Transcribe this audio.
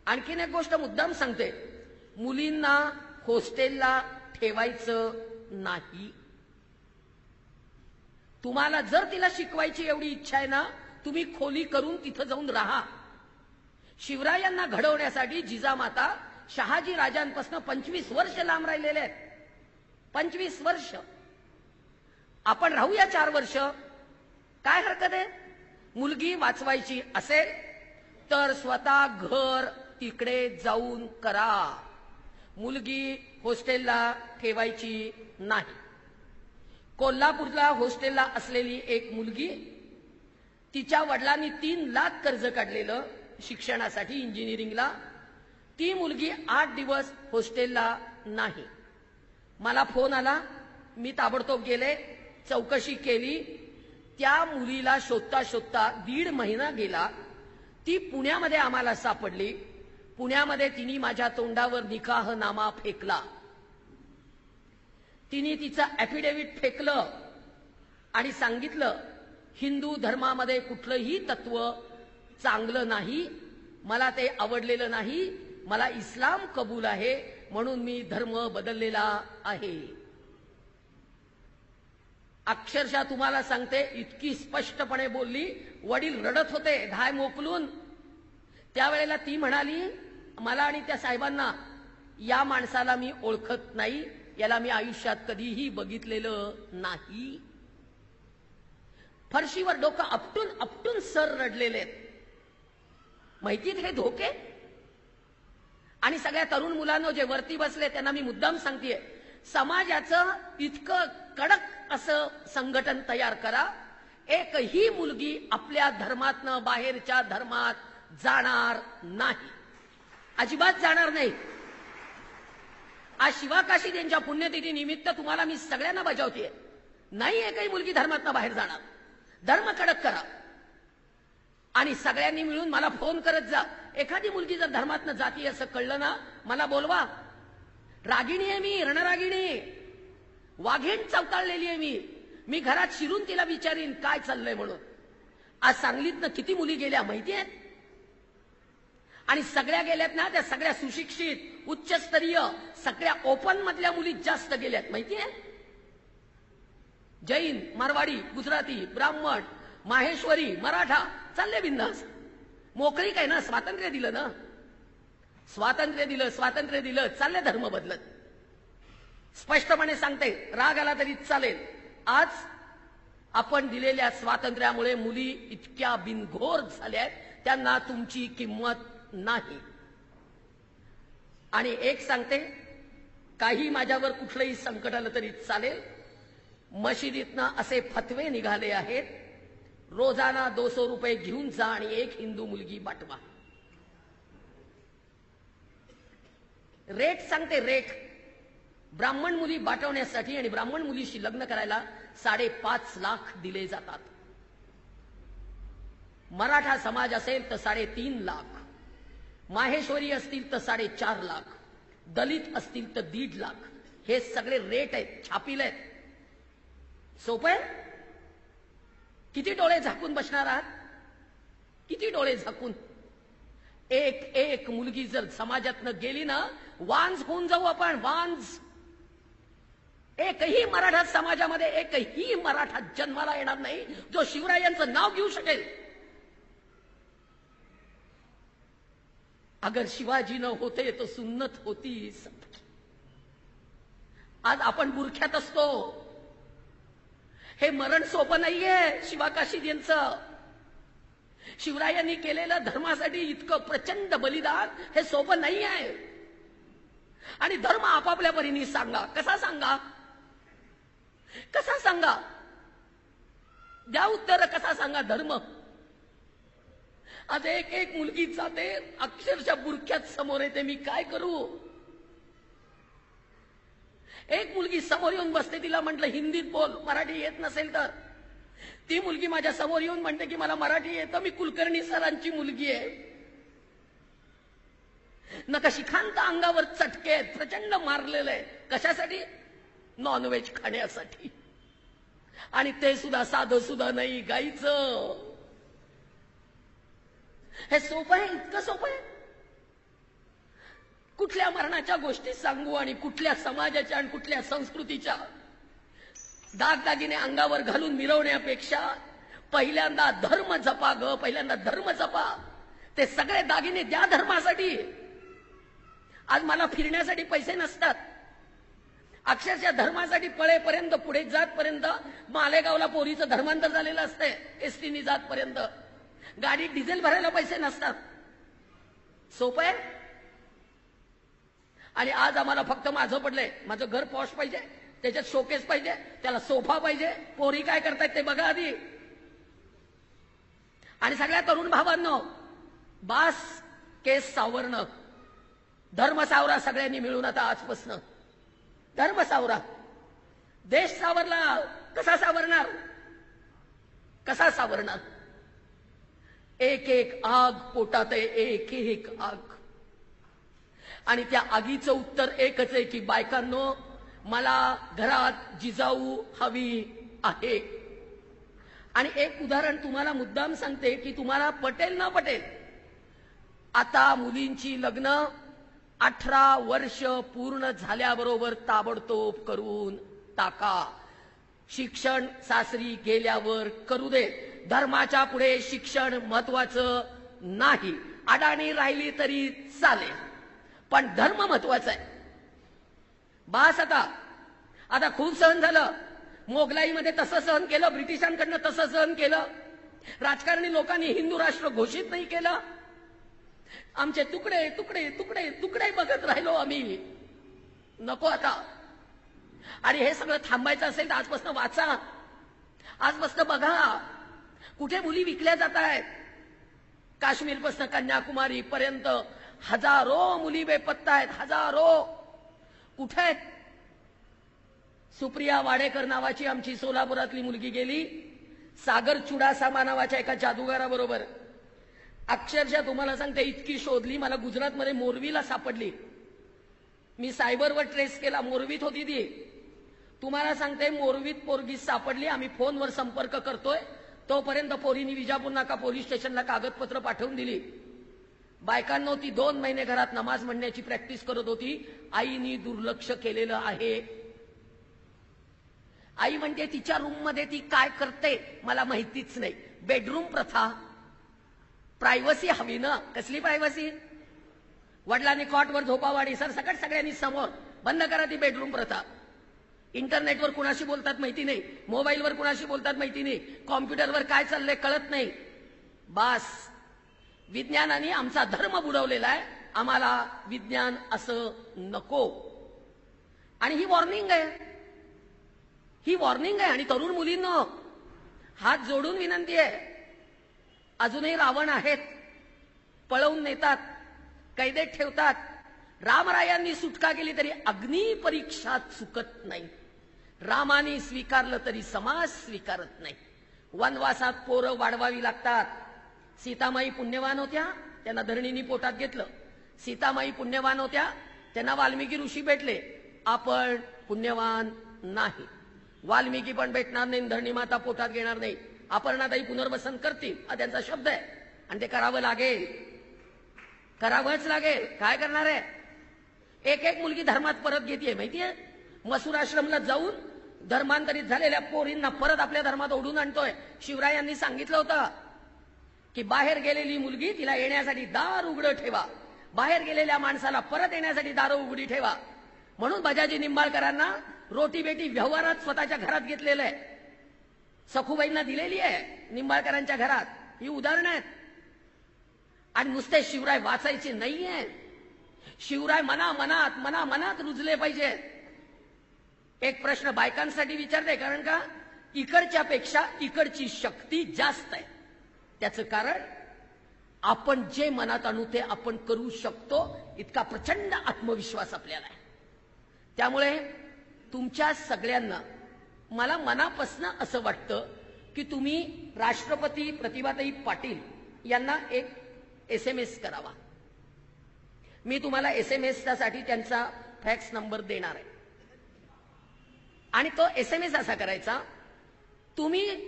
आणखीन एक गोष्ट मुद्दाम सांगते, मुलींना हॉस्टेलला ठेवायचं नाही. तुम्हाला जर तिला शिकवायची एवढी इच्छा आहे ना, तुम्ही खोली करून तिथं जाऊन राहा. शिवरायांना घडवण्यासाठी जिजामाता शहाजी राजांपासून 25 वर्ष लांब राहिलेले आहेत. 25 वर्ष. आपण राहूया 4 वर्ष, काय हरकत आहे? मुलगी वाचवायची असेल तर स्वतः घर तिकडे जाऊन करा. मुलगी हॉस्टेलला ठेवायची नाही. कोल्हापूरला हॉस्टेलला असलेली एक मुलगी, तिच्या वडिलांनी 3 लाख कर्ज काढलेलं शिक्षणासाठी, इंजिनिअरिंगला. ती मुलगी 8 दिवस हॉस्टेलला नाही. मला फोन आला, मी ताबडतोब गेले, चौकशी केली. त्या मुलीला शोधता शोधता 1.5 महिना गेला. ती पुण्यामध्ये आम्हाला सापडली. पुण्यामध्ये तिने माझ्या तोंडावर निकाहनामा फेकला. तिने तिचं ऍफिडेव्हिट फेकलं आणि सांगितलं, हिंदू धर्मामध्ये कुठलंही तत्व चांगलं नाही, मला ते आवडलेलं नाही, मला इस्लाम कबूल आहे, म्हणून मी धर्म बदललेला आहे. अक्षरशः तुम्हाला सांगते, इतकी स्पष्टपणे बोलली. वडील रडत होते धाय मोकलून. त्यावेळेला ती म्हणाली मला आणि त्या साहेबांना, या माणसाला मी ओळखत नाही, याला मी आयुष्यात कधीही बघितलेलं नाही. फरशीवर डोकं आपटून आपटून सर रडलेले. माहितीत हे धोके. आणि सगळ्या तरुण मुलांना जे वरती बसले त्यांना मी मुद्दाम सांगतेय, समाजाचं इतकं कडक असं संघटन तयार करा, एकही मुलगी आपल्या धर्मातनं बाहेरच्या धर्मात जाणार नाही, अजिबात जाणार नाही. आज शिवाकाशी यांच्या पुण्यतिथी निमित्त तुम्हाला मी सगळ्यांना बजावतेय, नाही एकही मुलगी धर्मातनं बाहेर जाणार. धर्म कडक करा. आणि सगळ्यांनी मिळून मला फोन करत जा. एखादी मुलगी जर धर्मातनं जाती असं कळलं ना, मला बोलवा. रागिणी आहे मी, रणरागिणी, वाघेण चवताळलेली आहे मी घरात शिरून तिला विचारीन काय चाललंय म्हणून. आज सांगलीतनं किती मुली गेल्या माहिती आहेत? आणि सगळ्या गेल्यात ना, त्या सगळ्या सुशिक्षित, उच्चस्तरीय, सगळ्या ओपन मधल्या मुली जास्त गेल्यात माहिती आहे. जैन, मारवाडी, गुजराती, ब्राह्मण, माहेश्वरी, मराठा चालले बिंदास. मोकळी काय ना, स्वातंत्र्य दिलं ना, स्वातंत्र्य दिलं, चालले धर्म बदलत. स्पष्टपणे सांगते, राग आला तरी चालेल. आज आपण दिलेल्या स्वातंत्र्यामुळे मुली इतक्या बिनघोर झाल्यात, त्यांना तुमची किंमत नाही. आणि एक सांगते, काही माझ्यावर कुठलंही संकट आलं तरी चालेल. मशिदीतनं असे फतवे निघाले आहेत, रोजाना 200 रुपये घेऊन जा आणि एक हिंदू मुलगी पाठवा. रेट सांगते, रेट. ब्राह्मण मुली पाठवण्यासाठी आणि ब्राह्मण मुलीशी लग्न करायला 5.5 लाख दिले जातात. मराठा समाज असेल तर 3.5 लाख, माहेश्वरी असतील तर 4.5 लाख, दलित असतील तर 1.5 लाख. हे सगळे रेट आहेत, छापील आहेत. सोपं आहे? किती डोळे झाकून बसणार आहात? किती डोळे झाकून? एक मुलगी जर समाजातनं गेली ना, वांज होऊन जाऊ आपण, वांज. एकही मराठा समाजामध्ये एकही मराठा जन्माला येणार नाही जो शिवरायांचं नाव घेऊ शकेल. अगर शिवाजी न होते तो सुन्नत होती. आज आपण बुरख्यात असतो. हे मरण सोपं नाहीये शिवाकाशी यांचं. शिवरायांनी केलेलं धर्मासाठी इतकं प्रचंड बलिदान हे सोपं नाही आहे. आणि धर्म आपापल्या परीने सांगा. कसा सांगा? कसा सांगा? द्या उत्तर. कसा सांगा धर्म? आज एक मुलगी जाते, अक्षरशः बुरख्यात समोर येते, मी काय करू? एक मुलगी समोर येऊन बसते, तिला म्हटलं हिंदीत बोल, मराठी येत नसेल तर. ती मुलगी माझ्या समोर येऊन म्हणते की मला मराठी येतं, मी कुलकर्णी सरांची मुलगी आहे. नखशिखांत अंगावर चटके आहेत, प्रचंड मारलेलं आहे. कशासाठी? नॉनव्हेज खाण्यासाठी. आणि ते सुद्धा साधं सुद्धा नाही, गाईचं. हे सोपं आहे? इतकं सोपं आहे? कुठल्या मरणाच्या गोष्टी सांगू आणि कुठल्या समाजाच्या आणि कुठल्या संस्कृतीच्या दागदागिने अंगावर घालून मिरवण्यापेक्षा पहिल्यांदा धर्म जपा ग, पहिल्यांदा धर्म जपा. ते सगळे दागिने द्या धर्मासाठी. आज मला फिरण्यासाठी पैसे नसतात. अक्षरशः धर्मासाठी पळेपर्यंत पुढे जातपर्यंत मालेगावला पोरीचं धर्मांतर झालेलं असतंय. एसटीनी जातपर्यंत गाडीत डिझेल भरायला पैसे नसतात. सोपं आहे. आणि आज आम्हाला फक्त माझं पडलंय. माझं घर पॉश पाहिजे, त्याच्यात शोकेस पाहिजे, त्याला सोफा पाहिजे. पोरी काय करतायत ते बघा आधी. आणि सगळ्या तरुण भावांनो, बास केस सावरणं, धर्म सावरा सगळ्यांनी मिळून. आता आजपासून धर्म सावरा. देश सावरला. कसा सावरणार? कसा सावरणार? एक एक आग पोटात आहे, एक एक आग. आणि त्या आगीचं उत्तर एकच आहे की बायकांनो, मला घरात जिजाऊ हवी आहे. आणि एक उदाहरण तुम्हाला मुद्दाम सांगते की तुम्हाला पटेल ना पटेल. आता मुलींची लग्न 18 वर्ष पूर्ण झाल्याबरोबर ताबडतोब करून टाका. शिक्षण सासरी गेल्यावर करू दे. धर्माच्या पुढे शिक्षण महत्वाचं नाही. अडाणी राहिली तरी चालेल, पण धर्म महत्वाचा आहे. बास आता खूप सहन झालं. मोगलाईमध्ये तसं सहन केलं, ब्रिटिशांकडनं तसं सहन केलं. राजकारणी लोकांनी हिंदू राष्ट्र घोषित नाही केलं. आमचे तुकडे तुकडे तुकडे तुकडे बघत राहिलो आम्ही. नको आता. आणि हे सगळं थांबायचं असेल तर आजपासून वाचा, आजपासून बघा. कुठे मुली विकल्या जात आहेत. काश्मीरपासून कन्याकुमारी पर्यंत हजारो मुली बेपत्ता आहेत. हजारो. कुठे आहेत? सुप्रिया वाडेकर नावाची आमची सोलापुरातली मुलगी गेली सागर चुडासामा नावाच्या एका जादूगाराबरोबर. अक्षरशः तुम्हाला सांगते, इतकी शोधली. मला गुजरातमध्ये मोरवीला सापडली. मी सायबरवर ट्रेस केला. मोरवीत होती ती. तुम्हाला सांगते, मोरवीत पोरगी सापडली. आम्ही फोनवर संपर्क करतोय. तोपर्यंत पोरीनी विजापूर नाका पोलीस स्टेशनला कागदपत्र पाठवून दिली. बायकांनो, ती 2 महिने घरात नमाज म्हणण्याची प्रॅक्टिस करत होती. आईनी दुर्लक्ष केलेलं आहे. आई म्हणते तिच्या रूम मध्ये ती काय करते मला माहितीच नाही. बेडरूम प्रथा. प्रायव्हसी हवी ना. कसली प्रायव्हसी? वडिलांनी कॉटवर झोपावाडी सर सकट सगळ्यांनी समोर. बंद करा ती बेडरूम प्रथा. इंटरनेटवर कुणाशी बोलतात माहिती नाही, मोबाईलवर कुणाशी बोलतात माहिती नाही, कॉम्प्युटरवर काय चाललंय कळत नाही. बास. विज्ञानाने आमचा धर्म बुडवलेला आहे. आम्हाला विज्ञान असं नको. आणि ही वॉर्निंग आहे. ही वॉर्निंग आहे. आणि तरुण मुलींनो, हात जोडून विनंती आहे. अजूनही रावण आहेत. पळवून नेतात, कैदेत ठेवतात. रामरायांनी सुटका केली तरी अग्नी परीक्षा चुकत नाही. रामाने स्वीकारलं तरी समाज स्वीकारत नाही. वनवासात पोरं वाढवावी लागतात. सीतामाई पुण्यवान होत्या, त्यांना धरणीनी पोटात घेतलं. सीतामाई पुण्यवान होत्या, त्यांना वाल्मिकी ऋषी भेटले. आपण पुण्यवान नाही. वाल्मिकी पण भेटणार नाही, धरणी माता पोटात घेणार नाही. अपर्णाताई पुनर्वसन करतील हा त्यांचा शब्द आहे. आणि ते करावं लागेल. करावंच लागेल. काय करणार आहे? एक एक मुलगी धर्मात परत घेतीये माहितीये. मसूर आश्रमला जाऊन धर्मांतरित झालेल्या पोरींना परत आपल्या धर्मात ओढून आणतोय. शिवरायांनी सांगितलं होतं की बाहेर गेलेली मुलगी तिला येण्यासाठी दार उघडं ठेवा. बाहेर गेलेल्या माणसाला परत येण्यासाठी दारं उघडी ठेवा. म्हणून बजाजी निंबाळकरांना रोटी बेटी व्यवहारात स्वतःच्या घरात घेतलेलं आहे. सखूबाईंना दिलेली आहे निंबाळकरांच्या घरात. ही उदाहरणं आहेत. आणि नुसते शिवराय वाचायचे नाहीये. शिवराय मनात रुजले पाहिजेत. एक प्रश्न बायकांसाठी विचारते, कारण का इकडच्या पेक्षा इकडची शक्ती जास्त आहे. त्याचं कारण आपण जे मनात आणू ते आपण करू शकतो, इतका प्रचंड आत्मविश्वास आपल्याला आहे. त्यामुळे तुमच्या सगळ्यांना मला मनापासून असं वाटतं की तुम्ही राष्ट्रपती प्रतिभाताई पाटील यांना एक SMS करावा. मी तुम्हाला SMS साठी त्यांचा फॅक्स नंबर देणार आहे. आणि तो SMS असा करायचा, तुम्ही